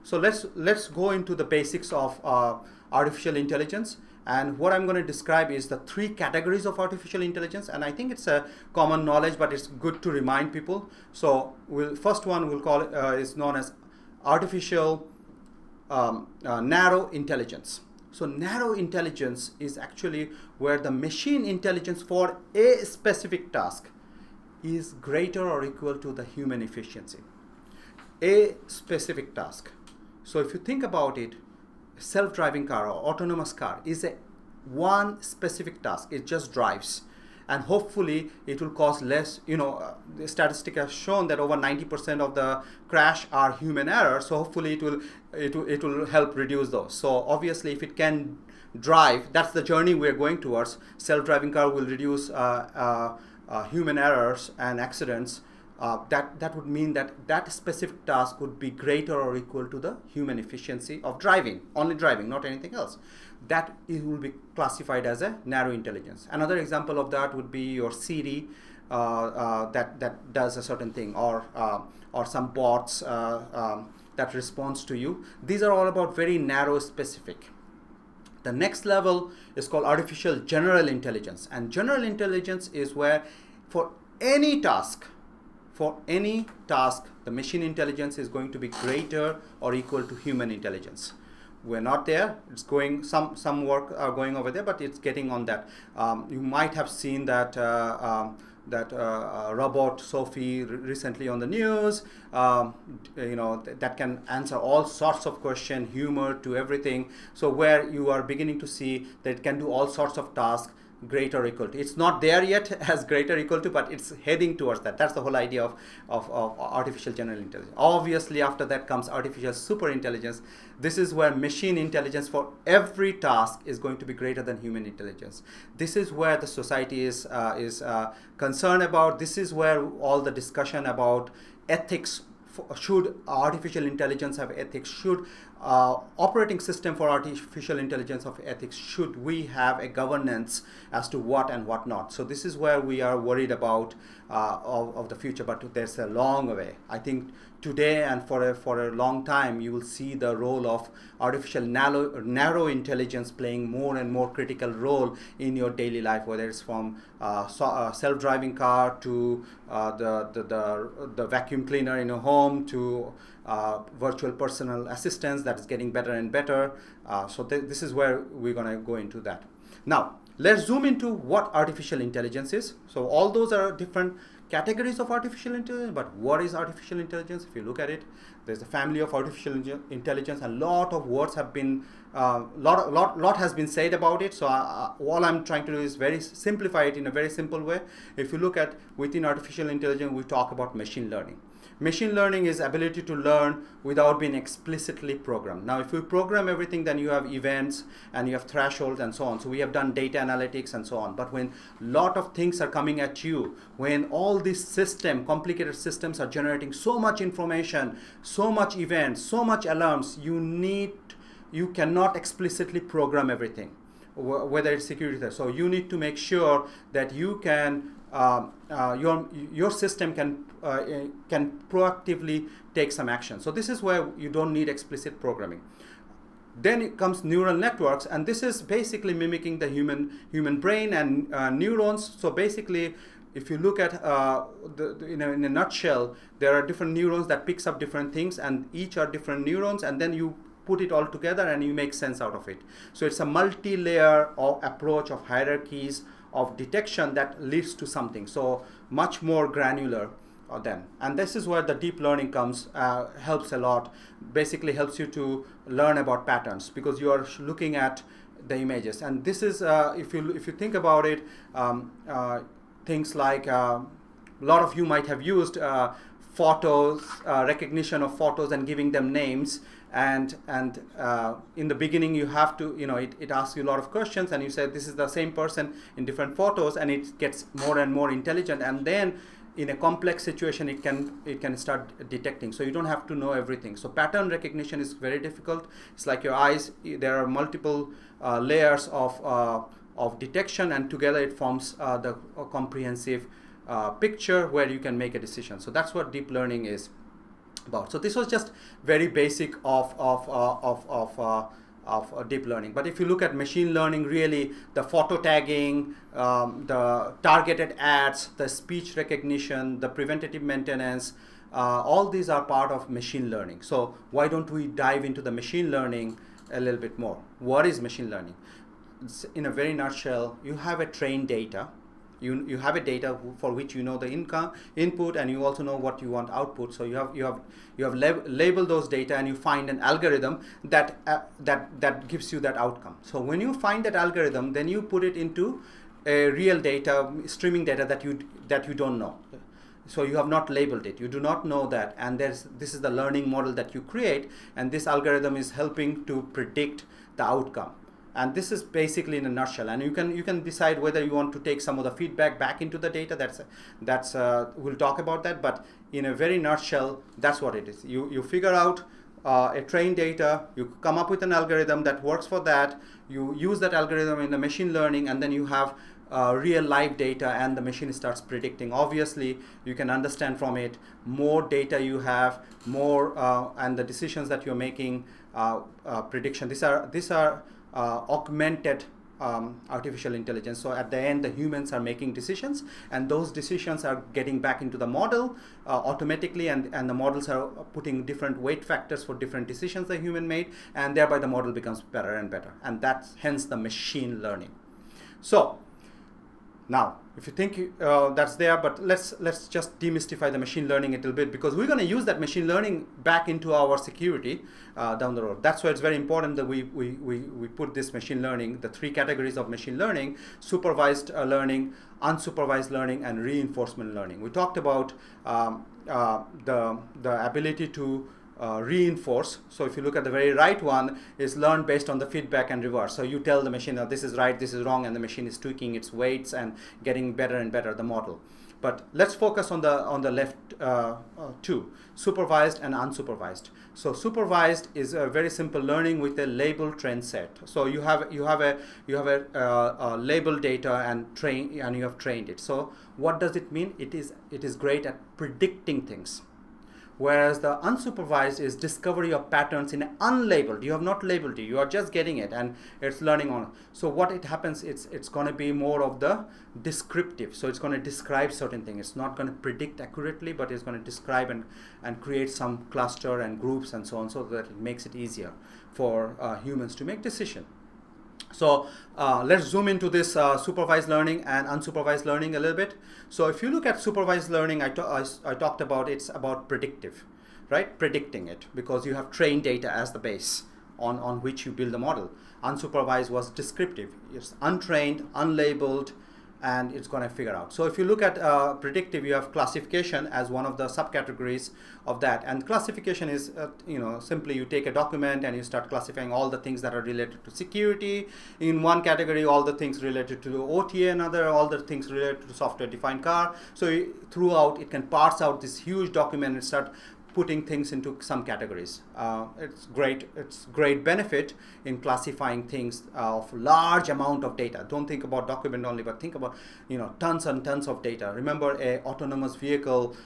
So let's go into the basics of artificial intelligence. And what I'm going to describe is the three categories of artificial intelligence. And I think it's a common knowledge, but it's good to remind people. So first one we'll call it is known as artificial narrow intelligence. So narrow intelligence is actually where the machine intelligence for a specific task is greater or equal to the human efficiency. A specific task. So if you think about it, self-driving car or autonomous car is a one specific task. It just drives, and hopefully it will cause less. The statistic has shown that over 90% of the crash are human error. So hopefully it will help reduce those. So obviously, if it can drive, that's the journey we're going towards. Self-driving car will reduce human errors and accidents. That would mean that specific task would be greater or equal to the human efficiency of driving, only driving, not anything else. That it will be classified as a narrow intelligence. Another example of that would be your Siri that does a certain thing, or some bots that responds to you. These are all about very narrow specific. The next level is called artificial general intelligence, and general intelligence is where for any task, the machine intelligence is going to be greater or equal to human intelligence. We're not there. It's going, some work are going over there, but it's getting on that. You might have seen that robot Sophie recently on the news. That can answer all sorts of questions, humor to everything. So where you are beginning to see that it can do all sorts of tasks, greater or equal to. It's not there yet as greater or equal to, but it's heading towards that. That's the whole idea of artificial general intelligence. Obviously, after that comes artificial super intelligence. This is where machine intelligence for every task is going to be greater than human intelligence. This is where the society is concerned about. This is where all the discussion about ethics. Should artificial intelligence have ethics? Should operating system for artificial intelligence of ethics? Should we have a governance as to what and what not? So this is where we are worried about of the future, but there's a long way. I think today and for a long time you will see the role of artificial narrow intelligence playing more and more critical role in your daily life, whether it's from self-driving car to the vacuum cleaner in your home to virtual personal assistants that is getting better and better. So this is where we're going to go into that. Now let's zoom into what artificial intelligence is. So all those are different categories of artificial intelligence, but what is artificial intelligence? If you look at it, there's a family of artificial intelligence. A lot of words have been, lot has been said about it. So all I'm trying to do is very simplify it in a very simple way. If you look at within artificial intelligence, we talk about machine learning. Machine learning is ability to learn without being explicitly programmed. Now, if we program everything, then you have events and you have thresholds and so on. So we have done data analytics and so on. But when a lot of things are coming at you, when all these complicated systems are generating so much information, so much events, so much alarms, you cannot explicitly program everything, whether it's security. So you need to make sure that you can your system can proactively take some action. So this is where you don't need explicit programming. Then it comes neural networks, and this is basically mimicking the human brain and neurons. So basically, if you look at in a nutshell, there are different neurons that picks up different things, and each are different neurons, and then you put it all together and you make sense out of it. So it's a multi-layer approach of hierarchies of detection that leads to something. So much more granular then. And this is where the deep learning comes, helps a lot. Basically helps you to learn about patterns because you are looking at the images. And this is, if you think about it, things like a lot of you might have used photos, recognition of photos and giving them names. And in the beginning you have to, it asks you a lot of questions and you say this is the same person in different photos, and it gets more and more intelligent, and then in a complex situation it can start detecting. So you don't have to know everything. So pattern recognition is very difficult. It's like your eyes, there are multiple layers of detection, and together it forms the comprehensive picture where you can make a decision. So that's what deep learning is. about. So this was just very basic of deep learning. But if you look at machine learning, really the photo tagging, the targeted ads, the speech recognition, the preventative maintenance, all these are part of machine learning. So why don't we dive into the machine learning a little bit more? What is machine learning? It's, in a very nutshell, you have a trained data. You have a data for which you know the input, and you also know what you want output. So you have labeled those data, and you find an algorithm that gives you that outcome. So when you find that algorithm, then you put it into a real data, streaming data that you don't know. So you have not labeled it. You do not know that, and this is the learning model that you create, and this algorithm is helping to predict the outcome. And this is basically in a nutshell. And you can decide whether you want to take some of the feedback back into the data. That's we'll talk about that. But in a very nutshell, that's what it is. You figure out a trained data. You come up with an algorithm that works for that. You use that algorithm in the machine learning, and then you have real live data, and the machine starts predicting. Obviously, you can understand from it, more data you have, more and the decisions that you're making, prediction. These are augmented artificial intelligence. So at the end, the humans are making decisions, and those decisions are getting back into the model automatically, and the models are putting different weight factors for different decisions the human made, and thereby the model becomes better and better. And that's hence the machine learning. So now, if you think that's there, but let's just demystify the machine learning a little bit, because we're going to use that machine learning back into our security down the road. That's why it's very important that we put this machine learning, the three categories of machine learning: supervised learning, unsupervised learning, and reinforcement learning. We talked about the ability to reinforce. So if you look at the very right one, is learn based on the feedback and reverse. So you tell the machine, oh, this is right, this is wrong, and the machine is tweaking its weights and getting better and better, the model. But let's focus on the left two, supervised and unsupervised. So supervised is a very simple learning with a label train set. So you have a label data and you have trained it. So what does it mean? It is great at predicting things. Whereas the unsupervised is discovery of patterns in unlabeled. You have not labeled it. You are just getting it, and it's learning on. So what it happens, it's going to be more of the descriptive. So it's going to describe certain things. It's not going to predict accurately, but it's going to describe and create some cluster and groups and so on, so that it makes it easier for humans to make decisions. So let's zoom into this supervised learning and unsupervised learning a little bit. So if you look at supervised learning, I talked about it's about predictive, right? Predicting it, because you have trained data as the base on which you build the model. Unsupervised was descriptive. It's untrained, unlabeled, and it's going to figure out. So if you look at predictive, you have classification as one of the subcategories of that. And classification is, simply you take a document and you start classifying all the things that are related to security in one category, all the things related to OTA another, all the things related to software-defined car. So throughout, it can parse out this huge document and start putting things into some categories. It's great benefit in classifying things of large amount of data. Don't think about document only, but think about tons and tons of data. Remember, a autonomous vehicle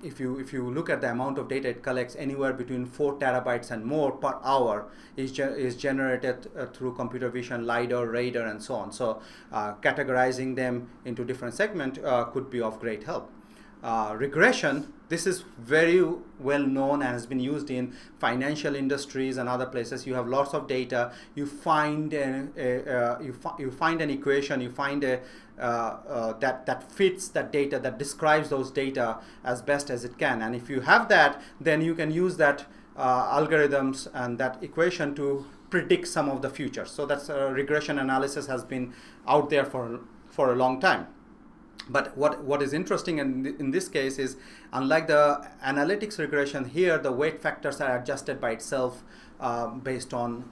if you look at the amount of data it collects, anywhere between 4 terabytes and more per hour is generated through computer vision, LiDAR, radar, and so on. So categorizing them into different segments could be of great help. Regression, this is very well known and has been used in financial industries and other places. You have lots of data. You find you find an equation. You find that fits that data, that describes those data as best as it can. And if you have that, then you can use that algorithms and that equation to predict some of the future. So that's regression analysis has been out there for a long time. But what is interesting in this case is, unlike the analytics regression, here the weight factors are adjusted by itself based on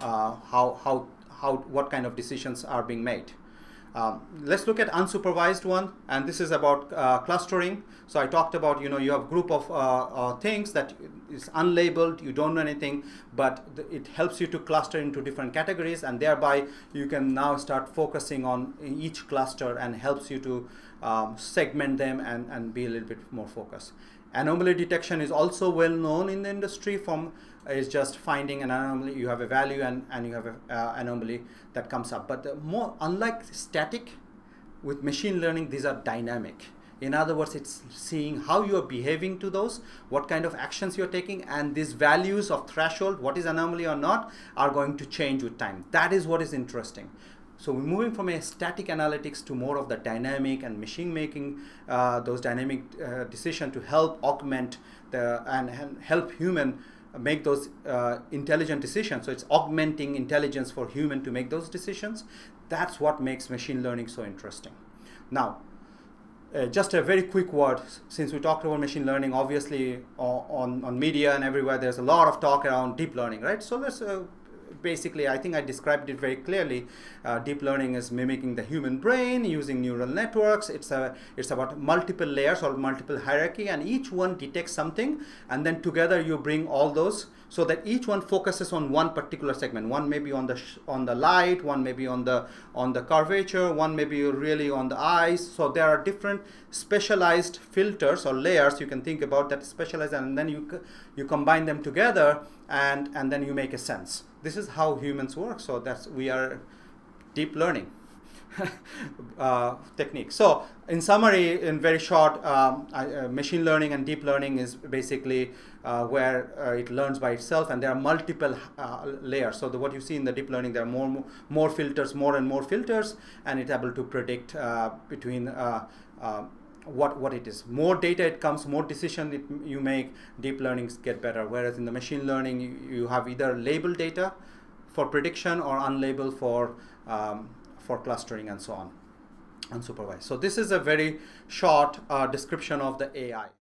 what kind of decisions are being made. Let's look at unsupervised one, and this is about clustering. So I talked about, you have a group of things that is unlabeled, you don't know anything, but it helps you to cluster into different categories, and thereby you can now start focusing on each cluster and helps you to segment them and be a little bit more focused. Anomaly detection is also well known in the industry. Is just finding an anomaly. You have a value and you have an anomaly that comes up. But unlike static, with machine learning, these are dynamic. In other words, it's seeing how you are behaving to those, what kind of actions you're taking, and these values of threshold, what is anomaly or not, are going to change with time. That is what is interesting. So we're moving from a static analytics to more of the dynamic and machine making, those dynamic decisions to help augment and help human make those intelligent decisions. So it's augmenting intelligence for human to make those decisions. That's what makes machine learning so interesting. Now, just a very quick word, since we talked about machine learning, obviously on media and everywhere, there's a lot of talk around deep learning, right? So let's basically, I think I described it very clearly. Deep learning is mimicking the human brain using neural networks. It's about multiple layers or multiple hierarchy, and each one detects something, and then together you bring all those so that each one focuses on one particular segment. One may be on the light, one may be on the curvature, one may be really on the eyes. So there are different specialized filters or layers you can think about that specialize, and then you combine them together, and then you make a sense. This is how humans work. So we are deep learning technique. So in summary, in very short, machine learning and deep learning is basically where it learns by itself, and there are multiple layers. So what you see in the deep learning, there are more filters, more and more filters, and it's able to predict between what it is. More data it comes, more decision you make, deep learnings get better. Whereas in the machine learning, you have either labeled data for prediction or unlabeled for clustering and so on, unsupervised. So this is a very short description of the AI.